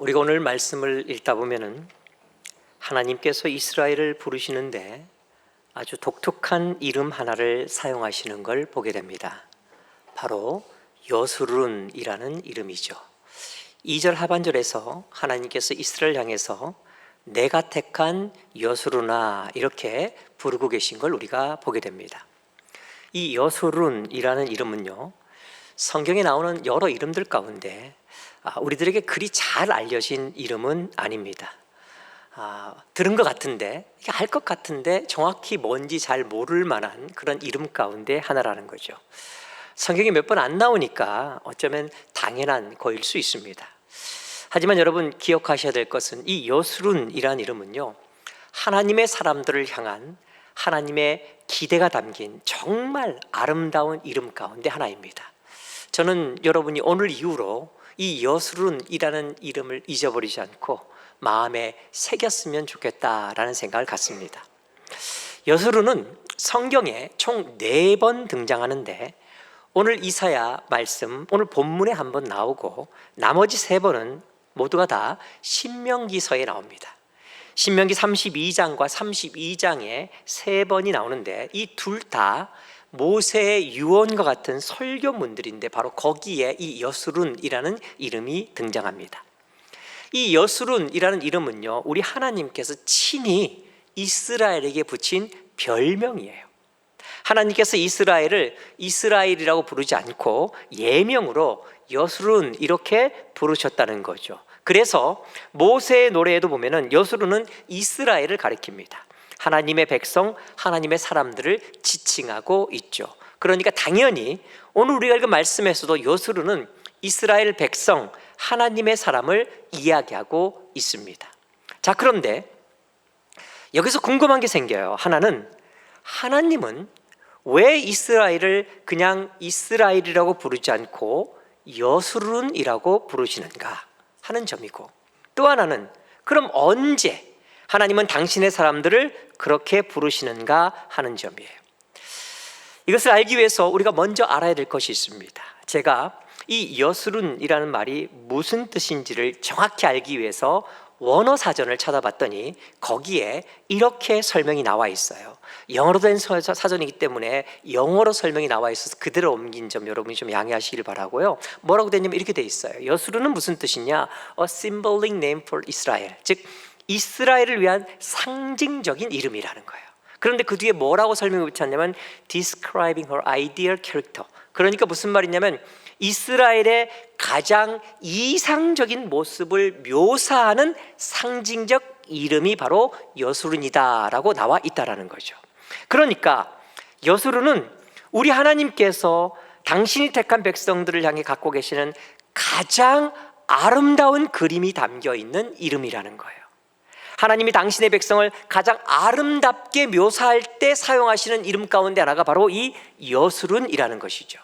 우리가 오늘 말씀을 읽다 보면은 하나님께서 이스라엘을 부르시는데 아주 독특한 이름 하나를 사용하시는 걸 보게 됩니다. 바로 여수룬이라는 이름이죠. 2절 하반절에서 하나님께서 이스라엘 향해서 내가 택한 여수룬아 이렇게 부르고 계신 걸 우리가 보게 됩니다. 이 여수룬이라는 이름은요, 성경에 나오는 여러 이름들 가운데 우리들에게 그리 잘 알려진 이름은 아닙니다. 들은 것 같은데, 알 것 같은데 정확히 뭔지 잘 모를 만한 그런 이름 가운데 하나라는 거죠. 성경이 몇 번 안 나오니까 어쩌면 당연한 거일 수 있습니다. 하지만 여러분 기억하셔야 될 것은 이 여수룬이라는 이름은요, 하나님의 사람들을 향한 하나님의 기대가 담긴 정말 아름다운 이름 가운데 하나입니다. 저는 여러분이 오늘 이후로 이 여수룬이라는 이름을 잊어버리지 않고 마음에 새겼으면 좋겠다라는 생각을 갖습니다. 여수룬은 성경에 총 4번 등장하는데 오늘 이사야 말씀, 오늘 본문에 한번 나오고 나머지 3번은 모두가 다 신명기서에 나옵니다. 신명기 32장과 32장에 3번이 나오는데 이 둘 다 모세의 유언과 같은 설교문들인데 바로 거기에 이 여수룬이라는 이름이 등장합니다. 이 여수룬이라는 이름은요, 우리 하나님께서 친히 이스라엘에게 붙인 별명이에요. 하나님께서 이스라엘을 이스라엘이라고 부르지 않고 예명으로 여수룬 이렇게 부르셨다는 거죠. 그래서 모세의 노래에도 보면은 여수룬은 이스라엘을 가리킵니다. 하나님의 백성, 하나님의 사람들을 지칭하고 있죠. 그러니까 당연히 오늘 우리가 읽은 말씀에서도 여수룬은 이스라엘 백성, 하나님의 사람을 이야기하고 있습니다. 자, 그런데 여기서 궁금한 게 생겨요. 하나님은 왜 이스라엘을 그냥 이스라엘이라고 부르지 않고 여수룬이라고 부르시는가 하는 점이고, 또 하나는 그럼 언제 하나님은 당신의 사람들을 그렇게 부르시는가 하는 점이에요. 이것을 알기 위해서 우리가 먼저 알아야 될 것이 있습니다. 제가 이 여수룬이라는 말이 무슨 뜻인지를 정확히 알기 위해서 원어 사전을 찾아봤더니 거기에 이렇게 설명이 나와 있어요. 영어로 된 사전이기 때문에 영어로 설명이 나와 있어서 그대로 옮긴 점 여러분이 좀 양해하시길 바라고요. 뭐라고 되냐면 이렇게 돼 있어요. 여수룬은 무슨 뜻이냐? A symbolic name for Israel, 즉 이스라엘을 위한 상징적인 이름이라는 거예요. 그런데 그 뒤에 뭐라고 설명을 붙였냐면 describing her ideal character, 그러니까 무슨 말이냐면 이스라엘의 가장 이상적인 모습을 묘사하는 상징적 이름이 바로 여수룬이다라고 나와 있다라는 거죠. 그러니까 여수룬은 우리 하나님께서 당신이 택한 백성들을 향해 갖고 계시는 가장 아름다운 그림이 담겨 있는 이름이라는 거예요. 하나님이 당신의 백성을 가장 아름답게 묘사할 때 사용하시는 이름 가운데 하나가 바로 이 여수룬이라는 것이죠.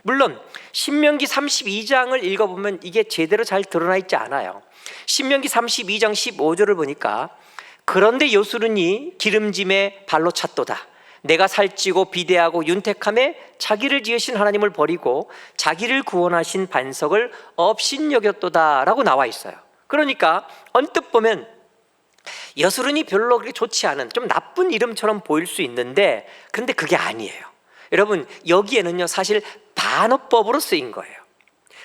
물론 신명기 32장을 읽어보면 이게 제대로 잘 드러나 있지 않아요. 신명기 32장 15절을 보니까 그런데 여수룬이 기름짐에 발로 찼도다. 내가 살찌고 비대하고 윤택함에 자기를 지으신 하나님을 버리고 자기를 구원하신 반석을 업신여겼도다 라고 나와 있어요. 그러니까 언뜻 보면 여수룬이 별로 그렇게 좋지 않은 좀 나쁜 이름처럼 보일 수 있는데 그런데 그게 아니에요. 여러분 여기에는요 사실 반어법으로 쓰인 거예요.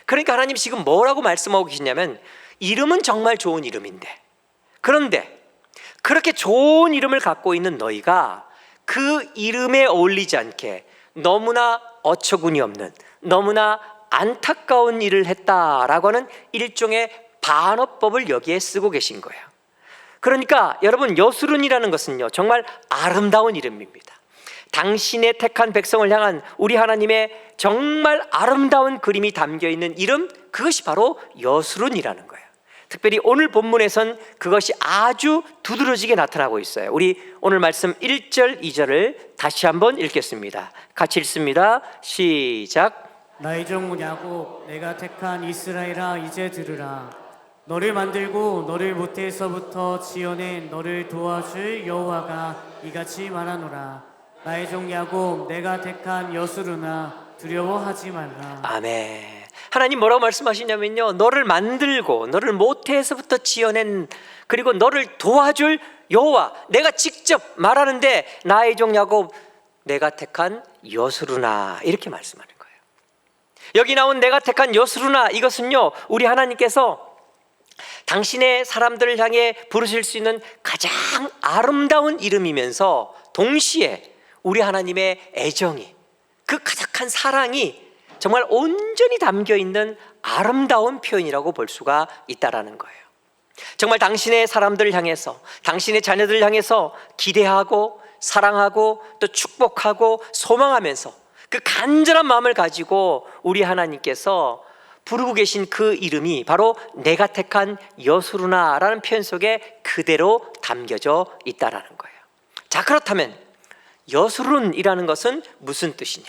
그러니까 하나님 지금 뭐라고 말씀하고 계시냐면 이름은 정말 좋은 이름인데, 그런데 그렇게 좋은 이름을 갖고 있는 너희가 그 이름에 어울리지 않게 너무나 어처구니 없는 너무나 안타까운 일을 했다라고 하는 일종의 반어법을 여기에 쓰고 계신 거예요. 그러니까 여러분 여수룬이라는 것은요 정말 아름다운 이름입니다. 당신의 택한 백성을 향한 우리 하나님의 정말 아름다운 그림이 담겨있는 이름, 그것이 바로 여수룬이라는 거예요. 특별히 오늘 본문에선 그것이 아주 두드러지게 나타나고 있어요. 우리 오늘 말씀 1절 2절을 다시 한번 읽겠습니다. 같이 읽습니다. 시작. 나의 종 야곱, 내가 택한 이스라엘아 이제 들으라. 너를 만들고 너를 모태에서부터 지어낸 너를 도와줄 여호와가 이같이 말하노라. 나의 종 야곱, 내가 택한 여수르나 두려워하지 말라. 아멘. 하나님 뭐라고 말씀하시냐면요, 너를 만들고 너를 모태에서부터 지어낸, 그리고 너를 도와줄 여호와, 내가 직접 말하는데 나의 종 야곱 내가 택한 여수르나, 이렇게 말씀하는 거예요. 여기 나온 내가 택한 여수르나, 이것은요 우리 하나님께서 당신의 사람들을 향해 부르실 수 있는 가장 아름다운 이름이면서 동시에 우리 하나님의 애정이, 그 가득한 사랑이 정말 온전히 담겨 있는 아름다운 표현이라고 볼 수가 있다라는 거예요. 정말 당신의 사람들을 향해서, 당신의 자녀들을 향해서 기대하고 사랑하고 또 축복하고 소망하면서 그 간절한 마음을 가지고 우리 하나님께서 부르고 계신 그 이름이 바로 내가 택한 여수르나라는 표현 속에 그대로 담겨져 있다라는 거예요. 자, 그렇다면 여수룬이라는 것은 무슨 뜻이냐?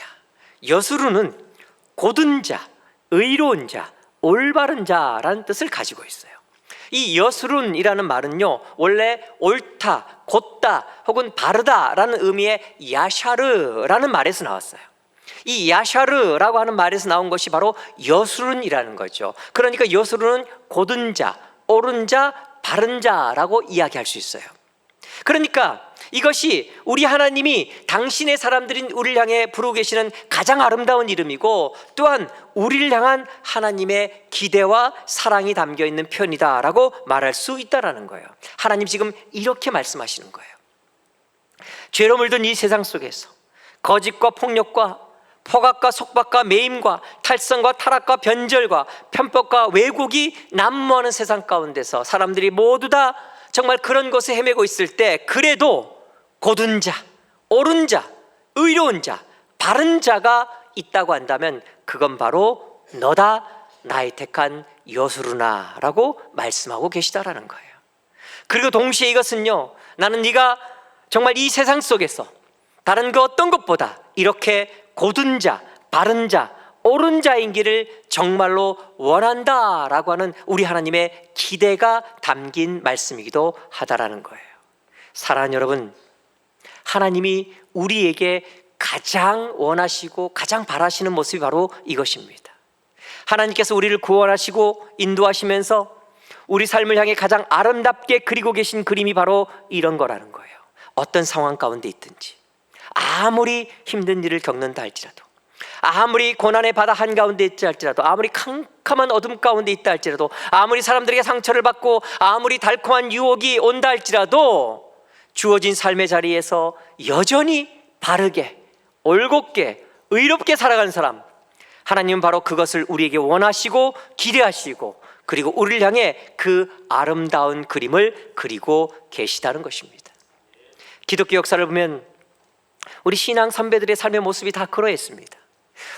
여수룬은 고든 자, 의로운 자, 올바른 자라는 뜻을 가지고 있어요. 이 여수룬이라는 말은요 원래 옳다, 곧다 혹은 바르다라는 의미의 야샤르라는 말에서 나왔어요. 이 야샤르라고 하는 말에서 나온 것이 바로 여수룬이라는 거죠. 그러니까 여수룬은 고든 자, 옳은 자, 바른 자라고 이야기할 수 있어요. 그러니까 이것이 우리 하나님이 당신의 사람들인 우리를 향해 부르고 계시는 가장 아름다운 이름이고, 또한 우리를 향한 하나님의 기대와 사랑이 담겨 있는 편이다라고 말할 수 있다라는 거예요. 하나님 지금 이렇게 말씀하시는 거예요. 죄로 물든 이 세상 속에서 거짓과 폭력과 포각과 속박과 매임과 탈선과 타락과 변절과 편법과 왜곡이 난무하는 세상 가운데서 사람들이 모두 다 정말 그런 곳에 헤매고 있을 때, 그래도 고든 자, 옳은 자, 의로운 자, 바른 자가 있다고 한다면 그건 바로 너다, 나의 택한 여수르나라고 말씀하고 계시다라는 거예요. 그리고 동시에 이것은요, 나는 네가 정말 이 세상 속에서 다른 그 어떤 것보다 이렇게 고든 자, 바른 자, 옳은 자인 길을 정말로 원한다라고 하는 우리 하나님의 기대가 담긴 말씀이기도 하다라는 거예요. 사랑하는 여러분, 하나님이 우리에게 가장 원하시고 가장 바라시는 모습이 바로 이것입니다. 하나님께서 우리를 구원하시고 인도하시면서 우리 삶을 향해 가장 아름답게 그리고 계신 그림이 바로 이런 거라는 거예요. 어떤 상황 가운데 있든지, 아무리 힘든 일을 겪는다 할지라도, 아무리 고난의 바다 한가운데 있지 할지라도, 아무리 캄캄한 어둠 가운데 있다 할지라도, 아무리 사람들에게 상처를 받고 아무리 달콤한 유혹이 온다 할지라도 주어진 삶의 자리에서 여전히 바르게, 올곧게, 의롭게 살아가는 사람, 하나님은 바로 그것을 우리에게 원하시고 기대하시고, 그리고 우리를 향해 그 아름다운 그림을 그리고 계시다는 것입니다. 기독교 역사를 보면 우리 신앙 선배들의 삶의 모습이 다 그러했습니다.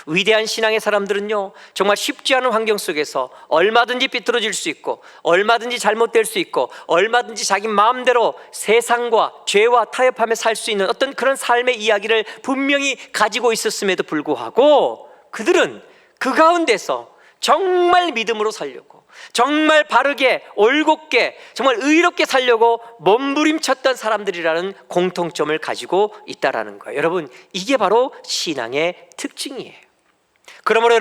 위대한 신앙의 사람들은요 정말 쉽지 않은 환경 속에서 얼마든지 삐뚤어질 수 있고, 얼마든지 잘못될 수 있고, 얼마든지 자기 마음대로 세상과 죄와 타협하며 살 수 있는 어떤 그런 삶의 이야기를 분명히 가지고 있었음에도 불구하고, 그들은 그 가운데서 정말 믿음으로 살려고, 정말 바르게, 올곧게, 정말 의롭게 살려고 몸부림쳤던 사람들이라는 공통점을 가지고 있다라는 거예요. 여러분, 이게 바로 신앙의 특징이에요. 그러므로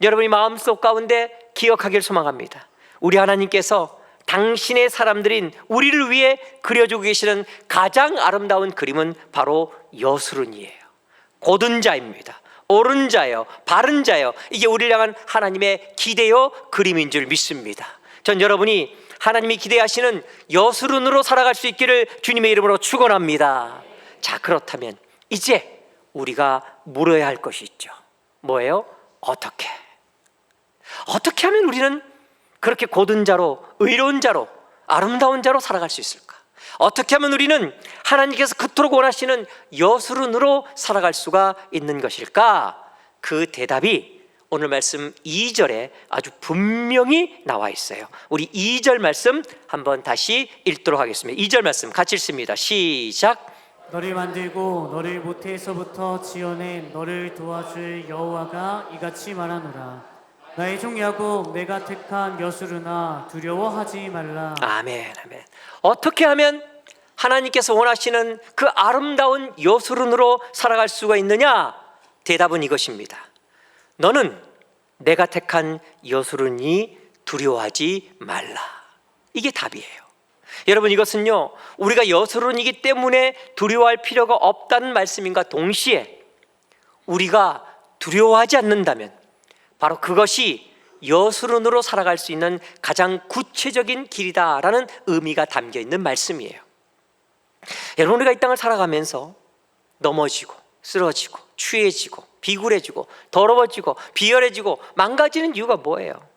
여러분이 마음속 가운데 기억하길 소망합니다. 우리 하나님께서 당신의 사람들인 우리를 위해 그려주고 계시는 가장 아름다운 그림은 바로 여수룬이에요. 고든 자입니다. 옳은 자요, 바른 자요, 이게 우리를 향한 하나님의 기대요 그림인 줄 믿습니다. 전 여러분이 하나님이 기대하시는 여수룬으로 살아갈 수 있기를 주님의 이름으로 축원합니다. 자, 그렇다면 이제 우리가 물어야 할 것이 있죠. 뭐예요? 어떻게 하면 우리는 그렇게 고든 자로, 의로운 자로, 아름다운 자로 살아갈 수 있을까? 어떻게 하면 우리는 하나님께서 그토록 원하시는 여수룬으로 살아갈 수가 있는 것일까? 그 대답이 오늘 말씀 2절에 아주 분명히 나와 있어요. 우리 2절 말씀 한번 다시 읽도록 하겠습니다. 2절 말씀 같이 읽습니다. 시작. 너를 만들고 너를 모태에서부터 지어낸 너를 도와줄 여호와가 이같이 말하노라. 나의 종 야곱 내가 택한 여수르나 두려워하지 말라. 아멘, 아멘. 어떻게 하면 하나님께서 원하시는 그 아름다운 여수룬으로 살아갈 수가 있느냐? 대답은 이것입니다. 너는 내가 택한 여수르니 두려워하지 말라. 이게 답이에요. 여러분, 이것은요, 우리가 여수론이기 때문에 두려워할 필요가 없다는 말씀인가 동시에 우리가 두려워하지 않는다면 바로 그것이 여수론으로 살아갈 수 있는 가장 구체적인 길이다라는 의미가 담겨 있는 말씀이에요. 여러분, 우리가 이 땅을 살아가면서 넘어지고 쓰러지고 취해지고 비굴해지고 더러워지고 비열해지고 망가지는 이유가 뭐예요?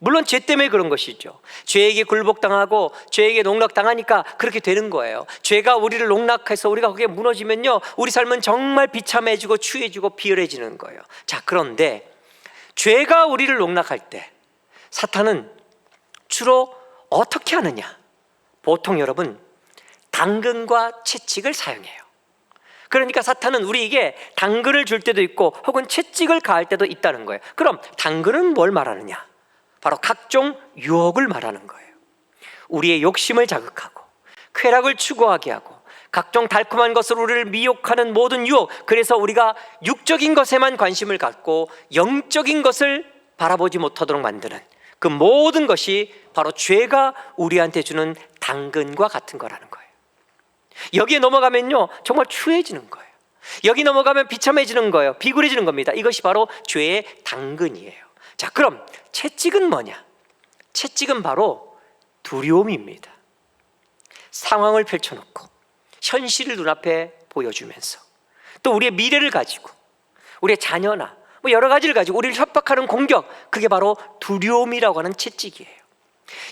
물론 죄 때문에 그런 것이죠. 죄에게 굴복당하고 죄에게 농락당하니까 그렇게 되는 거예요. 죄가 우리를 농락해서 우리가 거기에 무너지면요, 우리 삶은 정말 비참해지고 추해지고 비열해지는 거예요. 자, 그런데 죄가 우리를 농락할 때 사탄은 주로 어떻게 하느냐? 보통 여러분, 당근과 채찍을 사용해요. 그러니까 사탄은 우리에게 당근을 줄 때도 있고 혹은 채찍을 가할 때도 있다는 거예요. 그럼 당근은 뭘 말하느냐? 바로 각종 유혹을 말하는 거예요. 우리의 욕심을 자극하고 쾌락을 추구하게 하고 각종 달콤한 것으로 우리를 미혹하는 모든 유혹, 그래서 우리가 육적인 것에만 관심을 갖고 영적인 것을 바라보지 못하도록 만드는 그 모든 것이 바로 죄가 우리한테 주는 당근과 같은 거라는 거예요. 여기에 넘어가면요, 정말 추해지는 거예요. 여기 넘어가면 비참해지는 거예요. 비굴해지는 겁니다. 이것이 바로 죄의 당근이에요. 자, 그럼 채찍은 뭐냐? 채찍은 바로 두려움입니다. 상황을 펼쳐놓고 현실을 눈앞에 보여주면서 또 우리의 미래를 가지고 우리의 자녀나 뭐 여러 가지를 가지고 우리를 협박하는 공격, 그게 바로 두려움이라고 하는 채찍이에요.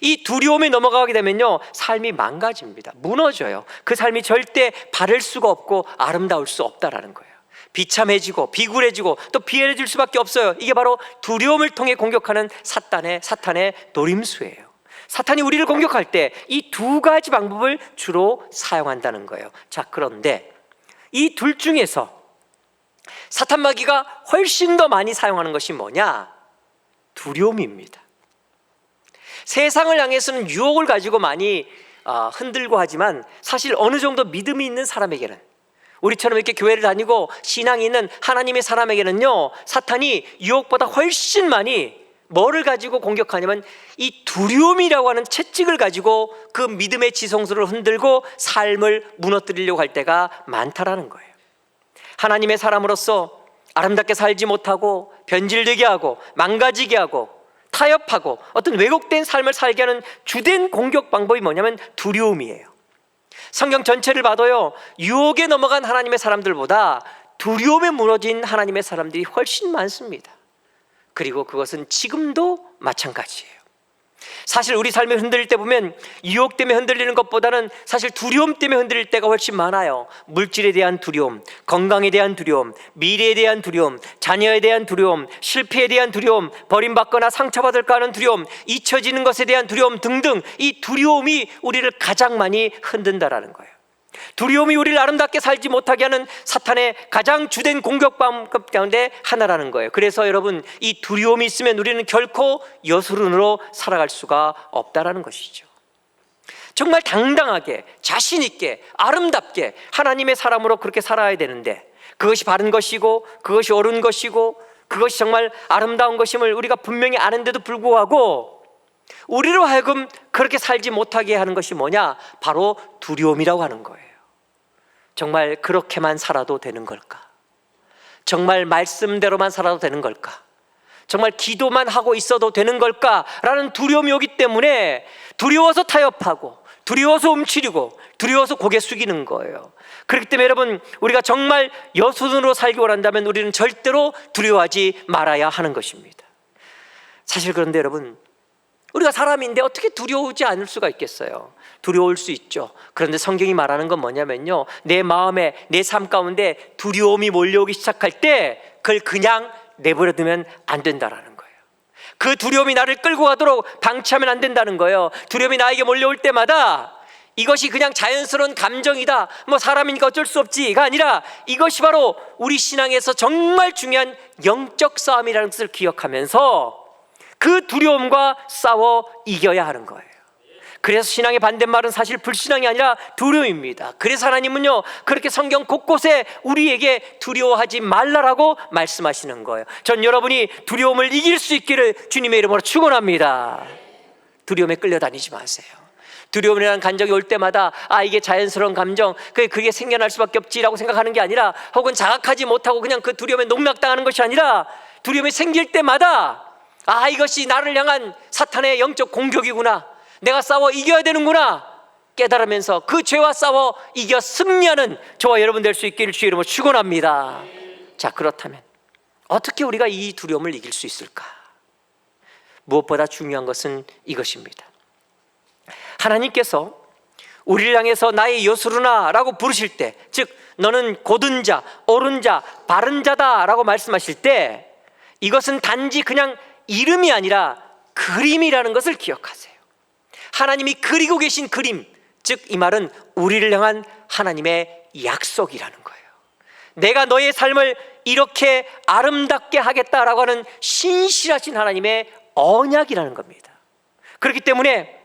이 두려움에 넘어가게 되면요, 삶이 망가집니다. 무너져요. 그 삶이 절대 바를 수가 없고 아름다울 수 없다라는 거예요. 비참해지고 비굴해지고 또 비열해질 수밖에 없어요. 이게 바로 두려움을 통해 공격하는 사탄의 노림수예요. 사탄이 우리를 공격할 때 이 두 가지 방법을 주로 사용한다는 거예요. 자, 그런데 이 둘 중에서 사탄 마귀가 훨씬 더 많이 사용하는 것이 뭐냐? 두려움입니다. 세상을 향해서는 유혹을 가지고 많이 흔들고 하지만 사실 어느 정도 믿음이 있는 사람에게는, 우리처럼 이렇게 교회를 다니고 신앙이 있는 하나님의 사람에게는요, 사탄이 유혹보다 훨씬 많이 뭐를 가지고 공격하냐면 이 두려움이라고 하는 채찍을 가지고 그 믿음의 지성소를 흔들고 삶을 무너뜨리려고 할 때가 많다라는 거예요. 하나님의 사람으로서 아름답게 살지 못하고 변질되게 하고 망가지게 하고 타협하고 어떤 왜곡된 삶을 살게 하는 주된 공격 방법이 뭐냐면 두려움이에요. 성경 전체를 봐도요, 유혹에 넘어간 하나님의 사람들보다 두려움에 무너진 하나님의 사람들이 훨씬 많습니다. 그리고 그것은 지금도 마찬가지예요. 사실 우리 삶이 흔들릴 때 보면 유혹 때문에 흔들리는 것보다는 사실 두려움 때문에 흔들릴 때가 훨씬 많아요. 물질에 대한 두려움, 건강에 대한 두려움, 미래에 대한 두려움, 자녀에 대한 두려움, 실패에 대한 두려움, 버림받거나 상처받을까 하는 두려움, 잊혀지는 것에 대한 두려움 등등, 이 두려움이 우리를 가장 많이 흔든다라는 거예요. 두려움이 우리를 아름답게 살지 못하게 하는 사탄의 가장 주된 공격 방법 가운데 하나라는 거예요. 그래서 여러분, 이 두려움이 있으면 우리는 결코 여수론으로 살아갈 수가 없다라는 것이죠. 정말 당당하게 자신 있게 아름답게 하나님의 사람으로 그렇게 살아야 되는데, 그것이 바른 것이고 그것이 옳은 것이고 그것이 정말 아름다운 것임을 우리가 분명히 아는데도 불구하고 우리로 하여금 그렇게 살지 못하게 하는 것이 뭐냐? 바로 두려움이라고 하는 거예요. 정말 그렇게만 살아도 되는 걸까? 정말 말씀대로만 살아도 되는 걸까? 정말 기도만 하고 있어도 되는 걸까? 라는 두려움이 오기 때문에 두려워서 타협하고 두려워서 움츠리고 두려워서 고개 숙이는 거예요. 그렇기 때문에 여러분, 우리가 정말 여수론으로 살기 원한다면 우리는 절대로 두려워하지 말아야 하는 것입니다. 사실 그런데 여러분, 우리가 사람인데 어떻게 두려우지 않을 수가 있겠어요? 두려울 수 있죠. 그런데 성경이 말하는 건 뭐냐면요, 내 마음에 내 삶 가운데 두려움이 몰려오기 시작할 때 그걸 그냥 내버려두면 안 된다라는 거예요. 그 두려움이 나를 끌고 가도록 방치하면 안 된다는 거예요. 두려움이 나에게 몰려올 때마다 이것이 그냥 자연스러운 감정이다, 뭐 사람이니까 어쩔 수 없지가 아니라 이것이 바로 우리 신앙에서 정말 중요한 영적 싸움이라는 것을 기억하면서 그 두려움과 싸워 이겨야 하는 거예요. 그래서 신앙의 반대말은 사실 불신앙이 아니라 두려움입니다. 그래서 하나님은요, 그렇게 성경 곳곳에 우리에게 두려워하지 말라라고 말씀하시는 거예요. 전 여러분이 두려움을 이길 수 있기를 주님의 이름으로 축원합니다. 두려움에 끌려다니지 마세요. 두려움이라는 감정이 올 때마다 이게 자연스러운 감정, 그게 생겨날 수밖에 없지라고 생각하는 게 아니라, 혹은 자각하지 못하고 그냥 그 두려움에 농락당하는 것이 아니라, 두려움이 생길 때마다 이것이 나를 향한 사탄의 영적 공격이구나, 내가 싸워 이겨야 되는구나 깨달으면서 그 죄와 싸워 이겨 승리하는 저와 여러분 될 수 있기를 주의 이름으로 축원합니다. 자, 그렇다면 어떻게 우리가 이 두려움을 이길 수 있을까? 무엇보다 중요한 것은 이것입니다. 하나님께서 우리를 향해서 나의 요술으나 라고 부르실 때, 즉 너는 곧은 자, 옳은 자, 바른 자다 라고 말씀하실 때, 이것은 단지 그냥 이름이 아니라 그림이라는 것을 기억하세요. 하나님이 그리고 계신 그림, 즉 이 말은 우리를 향한 하나님의 약속이라는 거예요. 내가 너의 삶을 이렇게 아름답게 하겠다라고 하는 신실하신 하나님의 언약이라는 겁니다. 그렇기 때문에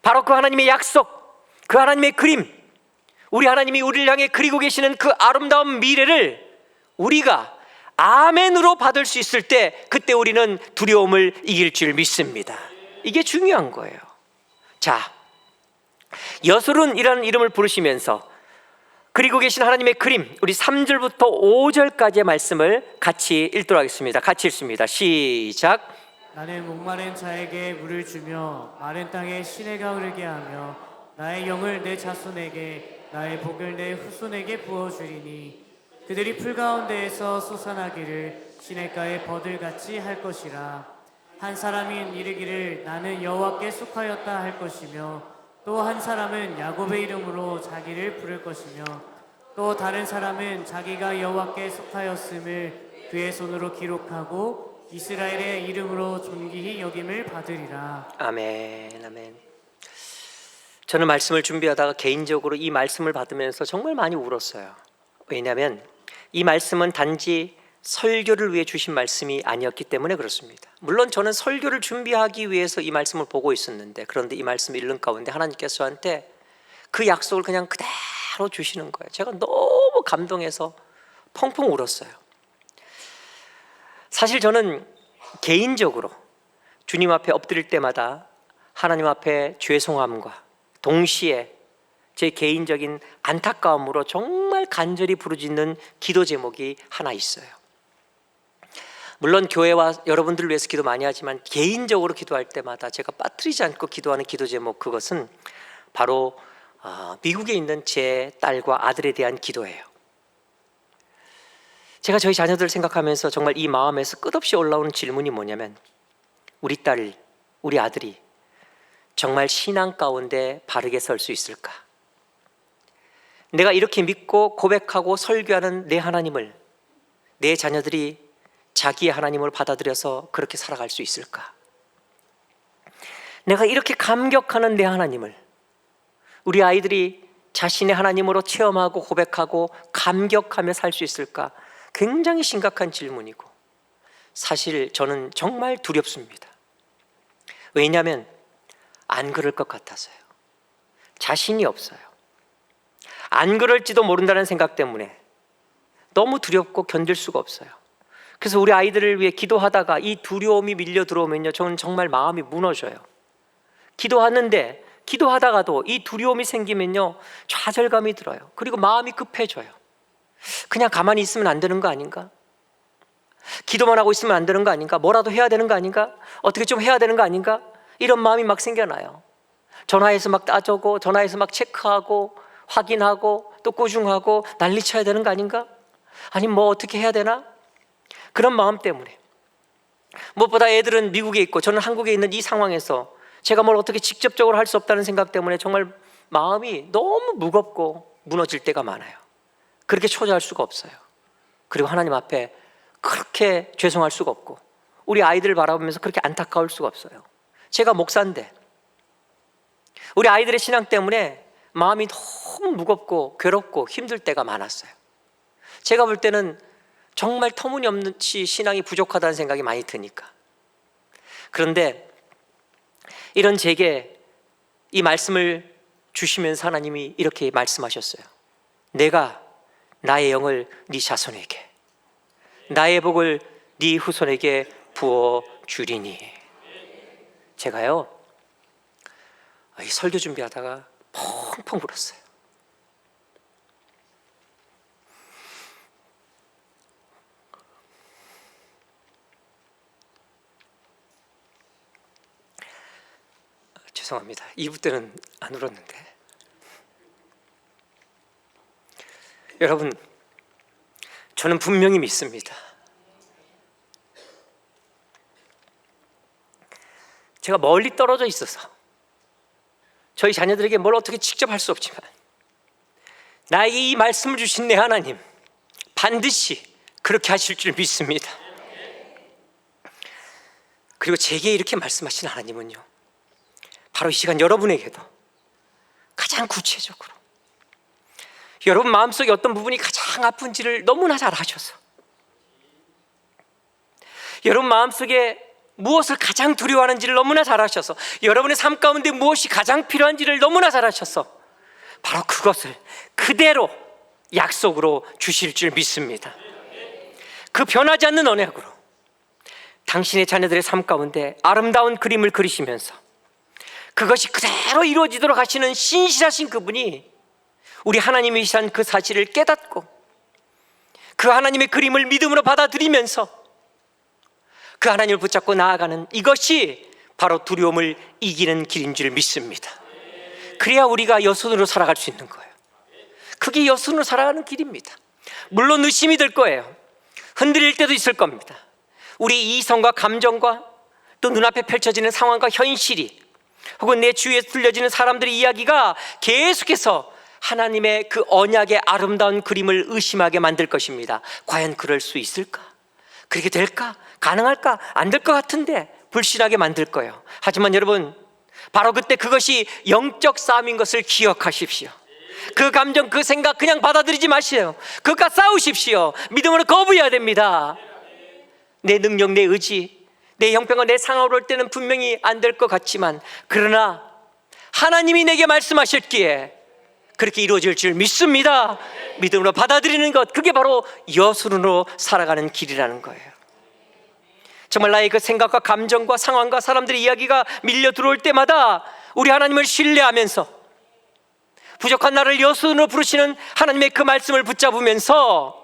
바로 그 하나님의 약속, 그 하나님의 그림, 우리 하나님이 우리를 향해 그리고 계시는 그 아름다운 미래를 우리가 아멘으로 받을 수 있을 때, 그때 우리는 두려움을 이길 줄 믿습니다. 이게 중요한 거예요. 자, 여술은이라는 이름을 부르시면서 그리고 계신 하나님의 그림, 우리 3절부터 5절까지의 말씀을 같이 읽도록 하겠습니다. 같이 읽습니다. 시작. 나는 목마른 자에게 물을 주며 마른 땅에 시내가 흐르게 하며 나의 영을 내 자손에게 나의 복을 내 후손에게 부어주리니 그들이 풀 가운데에서 솟아나기를 시냇가의 버들같이 할 것이라. 한 사람은 이르기를 나는 여호와께 속하였다 할 것이며, 또 한 사람은 야곱의 이름으로 자기를 부를 것이며, 또 다른 사람은 자기가 여호와께 속하였음을 그의 손으로 기록하고 이스라엘의 이름으로 존귀히 여김을 받으리라. 아멘, 아멘. 저는 말씀을 준비하다가 개인적으로 이 말씀을 받으면서 정말 많이 울었어요. 왜냐하면 이 말씀은 단지 설교를 위해 주신 말씀이 아니었기 때문에 그렇습니다. 물론 저는 설교를 준비하기 위해서 이 말씀을 보고 있었는데, 그런데 이 말씀을 읽는 가운데 하나님께서 저한테 그 약속을 그냥 그대로 주시는 거예요. 제가 너무 감동해서 펑펑 울었어요. 사실 저는 개인적으로 주님 앞에 엎드릴 때마다 하나님 앞에 죄송함과 동시에 제 개인적인 안타까움으로 정말 간절히 부르짖는 기도 제목이 하나 있어요. 물론 교회와 여러분들을 위해서 기도 많이 하지만 개인적으로 기도할 때마다 제가 빠뜨리지 않고 기도하는 기도 제목, 그것은 바로 미국에 있는 제 딸과 아들에 대한 기도예요. 제가 저희 자녀들을 생각하면서 정말 이 마음에서 끝없이 올라오는 질문이 뭐냐면, 우리 딸, 우리 아들이 정말 신앙 가운데 바르게 설 수 있을까? 내가 이렇게 믿고 고백하고 설교하는 내 하나님을 내 자녀들이 자기의 하나님을 받아들여서 그렇게 살아갈 수 있을까? 내가 이렇게 감격하는 내 하나님을 우리 아이들이 자신의 하나님으로 체험하고 고백하고 감격하며 살 수 있을까? 굉장히 심각한 질문이고, 사실 저는 정말 두렵습니다. 왜냐하면 안 그럴 것 같아서요. 자신이 없어요. 안 그럴지도 모른다는 생각 때문에 너무 두렵고 견딜 수가 없어요. 그래서 우리 아이들을 위해 기도하다가 이 두려움이 밀려 들어오면요, 저는 정말 마음이 무너져요. 기도하는데 기도하다가도 이 두려움이 생기면요, 좌절감이 들어요. 그리고 마음이 급해져요. 그냥 가만히 있으면 안 되는 거 아닌가? 기도만 하고 있으면 안 되는 거 아닌가? 뭐라도 해야 되는 거 아닌가? 어떻게 좀 해야 되는 거 아닌가? 이런 마음이 막 생겨나요. 전화해서 막 따져고, 전화해서 막 체크하고, 확인하고, 또 꾸중하고 난리쳐야 되는 거 아닌가? 아니 뭐 어떻게 해야 되나? 그런 마음 때문에, 무엇보다 애들은 미국에 있고 저는 한국에 있는 이 상황에서 제가 뭘 어떻게 직접적으로 할 수 없다는 생각 때문에 정말 마음이 너무 무겁고 무너질 때가 많아요. 그렇게 초조할 수가 없어요. 그리고 하나님 앞에 그렇게 죄송할 수가 없고, 우리 아이들을 바라보면서 그렇게 안타까울 수가 없어요. 제가 목사인데 우리 아이들의 신앙 때문에 마음이 너무 무겁고 괴롭고 힘들 때가 많았어요. 제가 볼 때는 정말 터무니없이 신앙이 부족하다는 생각이 많이 드니까. 그런데 이런 제게 이 말씀을 주시면서 하나님이 이렇게 말씀하셨어요. 내가 나의 영을 네 자손에게, 나의 복을 네 후손에게 부어 주리니. 제가요, 이 설교 준비하다가 펑펑 울었어요. 죄송합니다. 2부 때는 안 울었는데. 여러분, 저는 분명히 믿습니다. 제가 멀리 떨어져 있어서 저희 자녀들에게 뭘 어떻게 직접 할 수 없지만 나에게 이 말씀을 주신 내 하나님 반드시 그렇게 하실 줄 믿습니다. 그리고 제게 이렇게 말씀하신 하나님은요, 바로 이 시간 여러분에게도 가장 구체적으로 여러분 마음속에 어떤 부분이 가장 아픈지를 너무나 잘 아셔서, 여러분 마음속에 무엇을 가장 두려워하는지를 너무나 잘 아셔서, 여러분의 삶 가운데 무엇이 가장 필요한지를 너무나 잘 아셔서 바로 그것을 그대로 약속으로 주실 줄 믿습니다. 그 변하지 않는 언약으로 당신의 자녀들의 삶 가운데 아름다운 그림을 그리시면서 그것이 그대로 이루어지도록 하시는 신실하신 그분이 우리 하나님이시란 그 사실을 깨닫고 그 하나님의 그림을 믿음으로 받아들이면서 그 하나님을 붙잡고 나아가는, 이것이 바로 두려움을 이기는 길인 줄 믿습니다. 그래야 우리가 여순으로 살아갈 수 있는 거예요. 그게 여순으로 살아가는 길입니다. 물론 의심이 들 거예요. 흔들릴 때도 있을 겁니다. 우리 이성과 감정과 또 눈앞에 펼쳐지는 상황과 현실이, 혹은 내 주위에 들려지는 사람들의 이야기가 계속해서 하나님의 그 언약의 아름다운 그림을 의심하게 만들 것입니다. 과연 그럴 수 있을까? 그렇게 될까? 가능할까? 안 될 것 같은데 불신하게 만들 거예요. 하지만 여러분, 바로 그때 그것이 영적 싸움인 것을 기억하십시오. 그 감정, 그 생각 그냥 받아들이지 마세요. 그것과 싸우십시오. 믿음으로 거부해야 됩니다. 내 능력, 내 의지, 내 형편과 내 상황으로 올 때는 분명히 안 될 것 같지만, 그러나 하나님이 내게 말씀하셨기에 그렇게 이루어질 줄 믿습니다. 믿음으로 받아들이는 것, 그게 바로 여순으로 살아가는 길이라는 거예요. 정말 나의 그 생각과 감정과 상황과 사람들의 이야기가 밀려 들어올 때마다 우리 하나님을 신뢰하면서 부족한 나를 여순으로 부르시는 하나님의 그 말씀을 붙잡으면서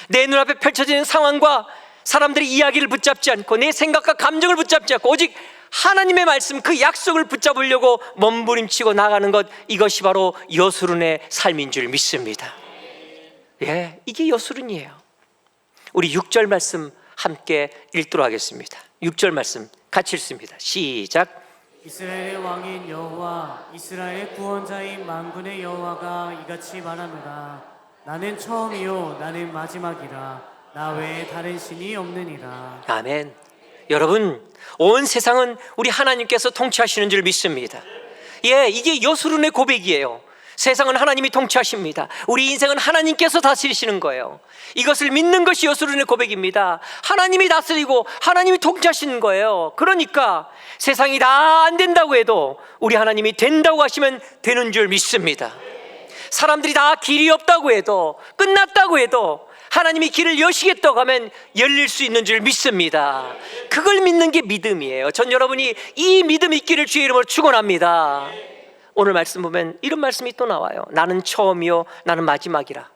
내 눈앞에 펼쳐지는 상황과 사람들의 이야기를 붙잡지 않고 내 생각과 감정을 붙잡지 않고 오직 하나님의 말씀, 그 약속을 붙잡으려고 몸부림치고 나가는 것, 이것이 바로 여수른의 삶인 줄 믿습니다. 예, 이게 여수른이에요. 우리 6절 말씀 함께 읽도록 하겠습니다. 6절 말씀 같이 읽습니다. 시작. 이스라엘의 왕인 여호와, 이스라엘의 구원자인 만군의 여호와가 이같이 말하노라. 나는 처음이요 나는 마지막이라. 나 외에 다른 신이 없느니라. 아멘. 여러분, 온 세상은 우리 하나님께서 통치하시는 줄 믿습니다. 예, 이게 여수른의 고백이에요. 세상은 하나님이 통치하십니다. 우리 인생은 하나님께서 다스리시는 거예요. 이것을 믿는 것이 여수른의 고백입니다. 하나님이 다스리고 하나님이 통치하시는 거예요. 그러니까 세상이 다 안 된다고 해도 우리 하나님이 된다고 하시면 되는 줄 믿습니다. 사람들이 다 길이 없다고 해도, 끝났다고 해도 하나님이 길을 여시겠다고 하면 열릴 수 있는 줄 믿습니다. 그걸 믿는 게 믿음이에요. 전 여러분이 이 믿음 있기를 주의 이름으로 축원합니다. 오늘 말씀 보면 이런 말씀이 또 나와요. 나는 처음이요 나는 마지막이라.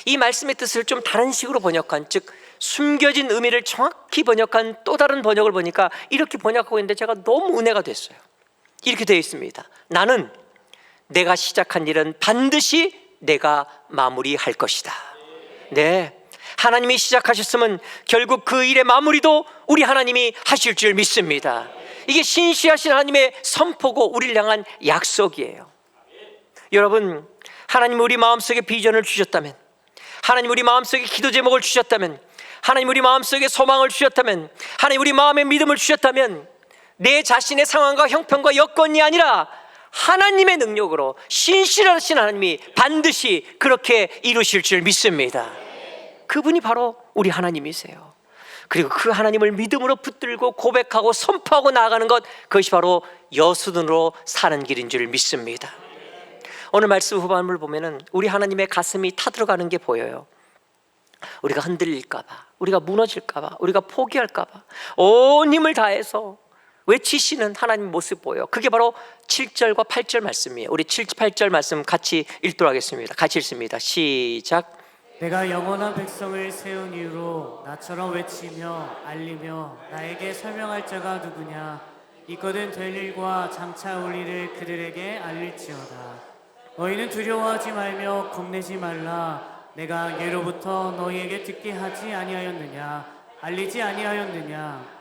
이 말씀의 뜻을 좀 다른 식으로 번역한, 즉 숨겨진 의미를 정확히 번역한 또 다른 번역을 보니까 이렇게 번역하고 있는데 제가 너무 은혜가 됐어요. 이렇게 되어 있습니다. 나는 내가 시작한 일은 반드시 내가 마무리할 것이다. 네, 하나님이 시작하셨으면 결국 그 일의 마무리도 우리 하나님이 하실 줄 믿습니다. 이게 신실하신 하나님의 선포고 우리를 향한 약속이에요. 여러분, 하나님 우리 마음속에 비전을 주셨다면, 하나님 우리 마음속에 기도 제목을 주셨다면, 하나님 우리 마음속에 소망을 주셨다면, 하나님 우리 마음에 믿음을 주셨다면, 내 자신의 상황과 형편과 여건이 아니라 하나님의 능력으로 신실하신 하나님이 반드시 그렇게 이루실 줄 믿습니다. 그분이 바로 우리 하나님이세요. 그리고 그 하나님을 믿음으로 붙들고 고백하고 선포하고 나아가는 것, 그것이 바로 여순으로 사는 길인 줄 믿습니다. 오늘 말씀 후반부를 보면은 우리 하나님의 가슴이 타들어가는 게 보여요. 우리가 흔들릴까봐, 우리가 무너질까봐, 우리가 포기할까봐 온 힘을 다해서 외치시는 하나님 모습 보여요. 그게 바로 7절과 8절 말씀이에요. 우리 7, 8절 말씀 같이 읽도록 하겠습니다. 같이 읽습니다. 시작. 내가 영원한 백성을 세운 이유로 나처럼 외치며 알리며 나에게 설명할 자가 누구냐. 있거든 될 일과 장차 올 일을 그들에게 알릴지어다. 너희는 두려워하지 말며 겁내지 말라. 내가 예로부터 너희에게 듣게 하지 아니하였느냐. 알리지 아니하였느냐.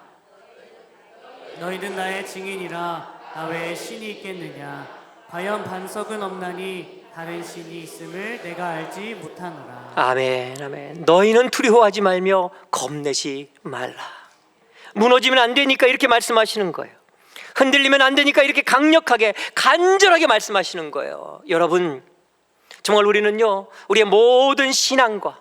너희는 나의 증인이라. 나 외에 신이 있겠느냐. 과연 반석은 없나니 다른 신이 있음을 내가 알지 못하노라. 아멘, 아멘. 너희는 두려워하지 말며 겁내지 말라. 무너지면 안 되니까 이렇게 말씀하시는 거예요. 흔들리면 안 되니까 이렇게 강력하게 간절하게 말씀하시는 거예요. 여러분, 정말 우리는요, 우리의 모든 신앙과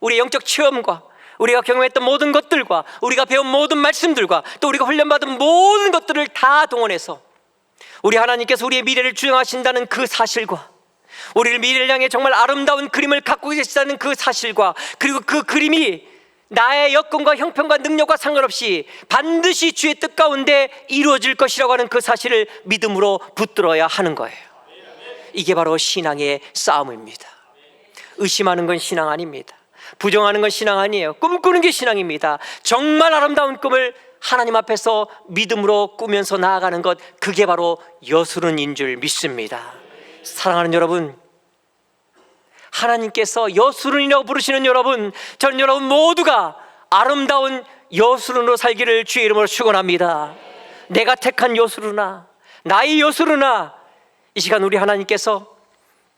우리의 영적 체험과 우리가 경험했던 모든 것들과 우리가 배운 모든 말씀들과 또 우리가 훈련받은 모든 것들을 다 동원해서 우리 하나님께서 우리의 미래를 주장하신다는 그 사실과 우리를 미래를 향해 정말 아름다운 그림을 갖고 계시다는 그 사실과 그리고 그 그림이 나의 여건과 형편과 능력과 상관없이 반드시 주의 뜻 가운데 이루어질 것이라고 하는 그 사실을 믿음으로 붙들어야 하는 거예요. 이게 바로 신앙의 싸움입니다. 의심하는 건 신앙 아닙니다. 부정하는 건 신앙 아니에요. 꿈꾸는 게 신앙입니다. 정말 아름다운 꿈을 하나님 앞에서 믿음으로 꾸면서 나아가는 것, 그게 바로 여수론인 줄 믿습니다. 사랑하는 여러분, 하나님께서 여수론이라고 부르시는 여러분, 전 여러분 모두가 아름다운 여수론으로 살기를 주의 이름으로 축원합니다. 내가 택한 여수로나, 나의 여수로나, 이 시간 우리 하나님께서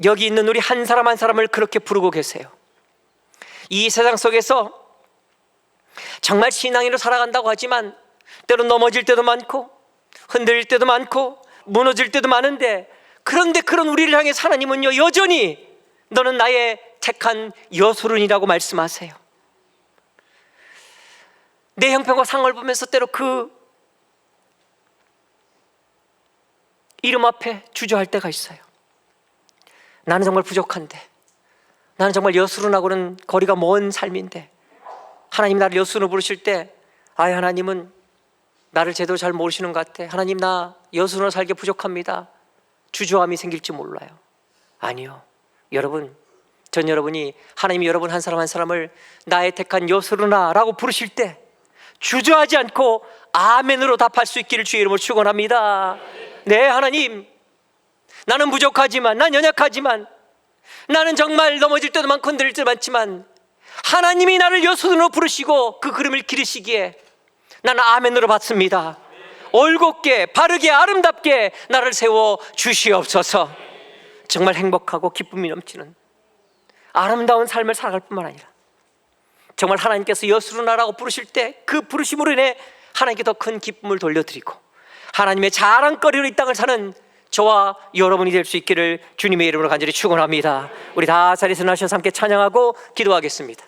여기 있는 우리 한 사람 한 사람을 그렇게 부르고 계세요. 이 세상 속에서 정말 신앙인으로 살아간다고 하지만 때로 넘어질 때도 많고 흔들릴 때도 많고 무너질 때도 많은데, 그런데 그런 우리를 향해 하나님은요, 여전히 너는 나의 택한 여수론이라고 말씀하세요. 내 형편과 상황을 보면서 때로 그 이름 앞에 주저할 때가 있어요. 나는 정말 부족한데, 나는 정말 여수론하고는 거리가 먼 삶인데, 하나님 나를 여수론으로 부르실 때, 아이, 하나님은 나를 제대로 잘 모르시는 것 같아. 하나님, 나 여수론으로 살기 부족합니다. 주저함이 생길지 몰라요. 아니요, 여러분, 전 여러분이 하나님이 여러분 한 사람 한 사람을 나의 택한 여수로나라고 부르실 때 주저하지 않고 아멘으로 답할 수 있기를 주의 이름으로 축원합니다. 네, 하나님, 나는 부족하지만, 난 연약하지만, 나는 정말 넘어질 때도 많고 흔들릴 때도 많지만 하나님이 나를 여수로나 부르시고 그 그림을 기르시기에 나는 아멘으로 받습니다. 올곧게 바르게 아름답게 나를 세워 주시옵소서. 정말 행복하고 기쁨이 넘치는 아름다운 삶을 살아갈 뿐만 아니라 정말 하나님께서 여수로나라고 부르실 때 그 부르심으로 인해 하나님께 더 큰 기쁨을 돌려드리고 하나님의 자랑거리로 이 땅을 사는 저와 여러분이 될 수 있기를 주님의 이름으로 간절히 축원합니다. 우리 다 자리에서 나셔서 함께 찬양하고 기도하겠습니다.